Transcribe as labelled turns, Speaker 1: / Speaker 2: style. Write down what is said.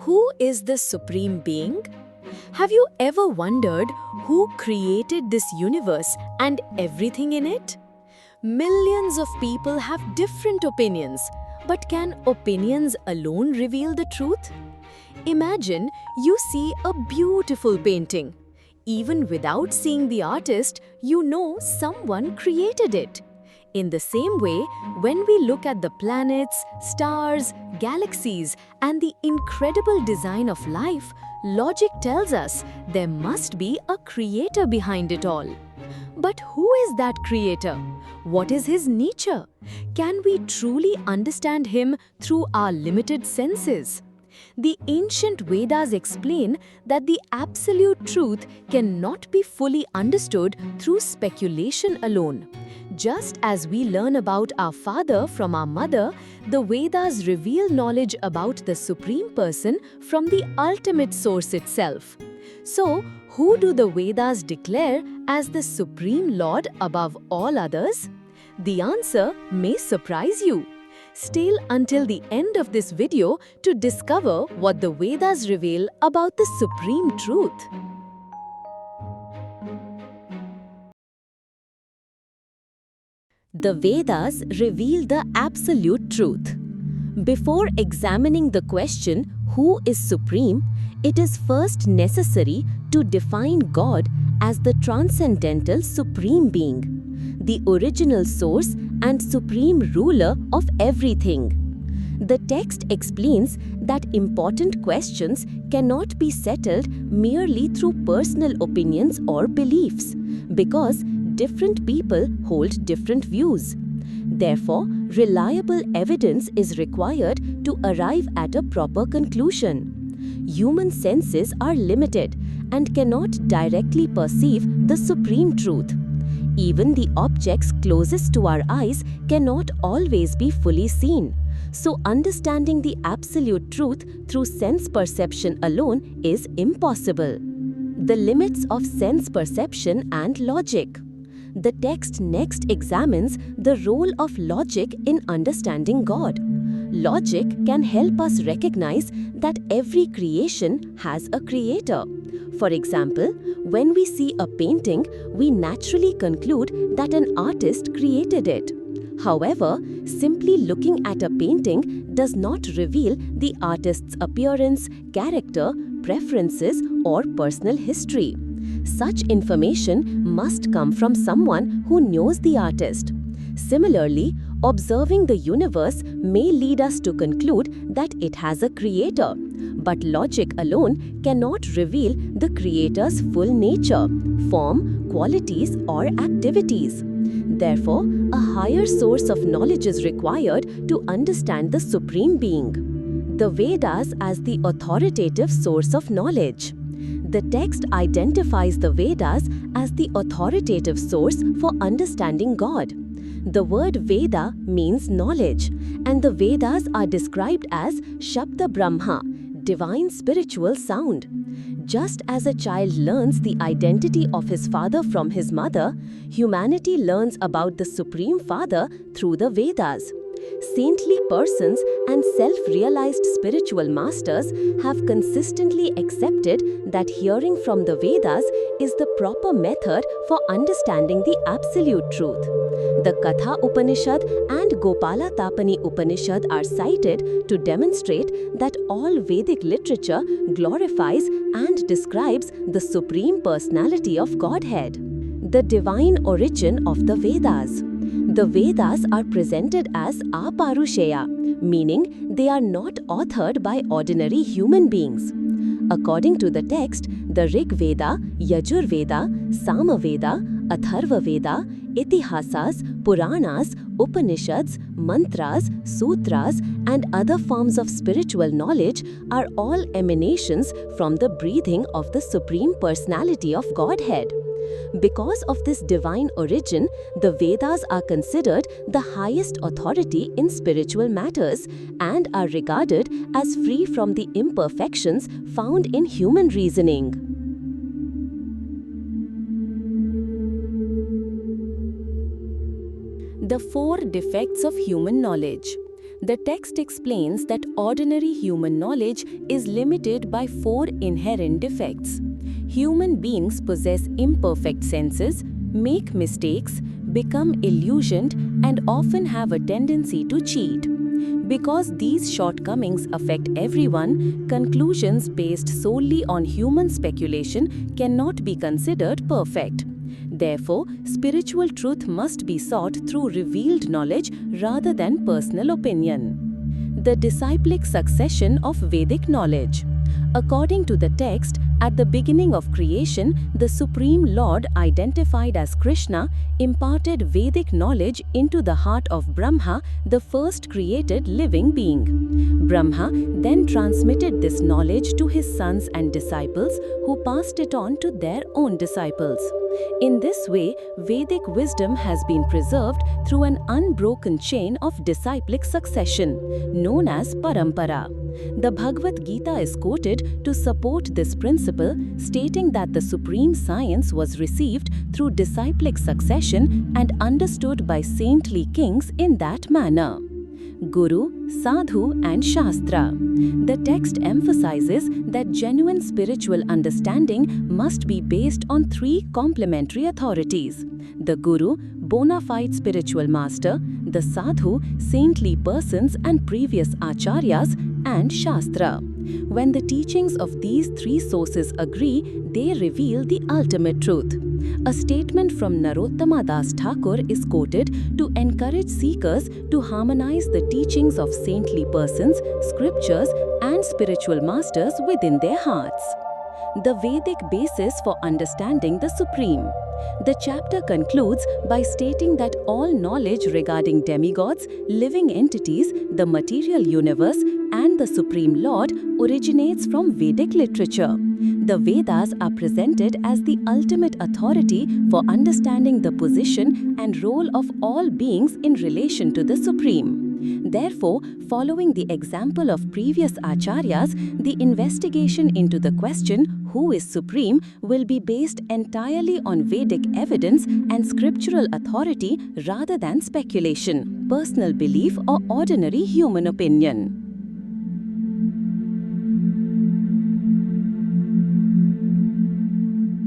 Speaker 1: Who is the Supreme Being? Have you ever wondered who created this universe and everything in it? Millions of people have different opinions, but can opinions alone reveal the truth? Imagine you see a beautiful painting. Even without seeing the artist, you know someone created it. In the same way, when we look at the planets, stars, galaxies, and the incredible design of life, logic tells us there must be a creator behind it all. But who is that creator? What is his nature? Can we truly understand him through our limited senses? The ancient Vedas explain that the absolute truth cannot be fully understood through speculation alone. Just as we learn about our father from our mother, the Vedas reveal knowledge about the Supreme Person from the ultimate source itself. So, who do the Vedas declare as the Supreme Lord above all others? The answer may surprise you. Stay until the end of this video to discover what the Vedas reveal about the Supreme Truth. The Vedas reveal the absolute truth. Before examining the question, who is supreme, it is first necessary to define God as the transcendental supreme being, the original source and supreme ruler of everything. The text explains that important questions cannot be settled merely through personal opinions or beliefs, because different people hold different views. Therefore, reliable evidence is required to arrive at a proper conclusion. Human senses are limited and cannot directly perceive the supreme truth. Even the objects closest to our eyes cannot always be fully seen. So, understanding the absolute truth through sense perception alone is impossible. The limits of sense perception and logic. The text next examines the role of logic in understanding God. Logic can help us recognize that every creation has a creator. For example, when we see a painting, we naturally conclude that an artist created it. However, simply looking at a painting does not reveal the artist's appearance, character, preferences, or personal history. Such information must come from someone who knows the artist. Similarly, observing the universe may lead us to conclude that it has a creator, but logic alone cannot reveal the creator's full nature, form, qualities, or activities. Therefore, a higher source of knowledge is required to understand the Supreme Being. The Vedas as the authoritative source of knowledge. The text identifies the Vedas as the authoritative source for understanding God. The word Veda means knowledge, and the Vedas are described as Shabda Brahma, divine spiritual sound. Just as a child learns the identity of his father from his mother, humanity learns about the Supreme Father through the Vedas. Saintly persons and self-realized spiritual masters have consistently accepted that hearing from the Vedas is the proper method for understanding the absolute truth. The Katha Upanishad and Gopala Tapani Upanishad are cited to demonstrate that all Vedic literature glorifies and describes the Supreme Personality of Godhead. The divine origin of the Vedas. The Vedas are presented as aparusheya, meaning they are not authored by ordinary human beings. According to the text, the Rig Veda, Yajur Veda, Sama Veda, Atharva Veda, Itihasas, Puranas, Upanishads, Mantras, Sutras, and other forms of spiritual knowledge are all emanations from the breathing of the Supreme Personality of Godhead. Because of this divine origin, the Vedas are considered the highest authority in spiritual matters and are regarded as free from the imperfections found in human reasoning. The 4 defects of human knowledge. The text explains that ordinary human knowledge is limited by 4 inherent defects. Human beings possess imperfect senses, make mistakes, become illusioned, and often have a tendency to cheat. Because these shortcomings affect everyone, conclusions based solely on human speculation cannot be considered perfect. Therefore, spiritual truth must be sought through revealed knowledge rather than personal opinion. The disciplic succession of Vedic knowledge. According to the text, at the beginning of creation, the Supreme Lord, identified as Krishna, imparted Vedic knowledge into the heart of Brahma, the first created living being. Brahma then transmitted this knowledge to his sons and disciples, who passed it on to their own disciples. In this way, Vedic wisdom has been preserved through an unbroken chain of disciplic succession, known as parampara. The Bhagavad Gita is quoted to support this principle, stating that the supreme science was received through disciplic succession and understood by saintly kings in that manner. Guru, Sadhu and Shastra. The text emphasizes that genuine spiritual understanding must be based on 3 complementary authorities: the Guru, bona fide spiritual master; the Sadhu, saintly persons and previous acharyas; and Shastra. When the teachings of these 3 sources agree, they reveal the ultimate truth. A statement from Narottama Das Thakur is quoted to encourage seekers to harmonize the teachings of saintly persons, scriptures, and spiritual masters within their hearts. The Vedic basis for understanding the Supreme. The chapter concludes by stating that all knowledge regarding demigods, living entities, the material universe, and the Supreme Lord originates from Vedic literature. The Vedas are presented as the ultimate authority for understanding the position and role of all beings in relation to the Supreme. Therefore, following the example of previous acharyas, the investigation into the question, who is supreme, will be based entirely on Vedic evidence and scriptural authority rather than speculation, personal belief, or ordinary human opinion.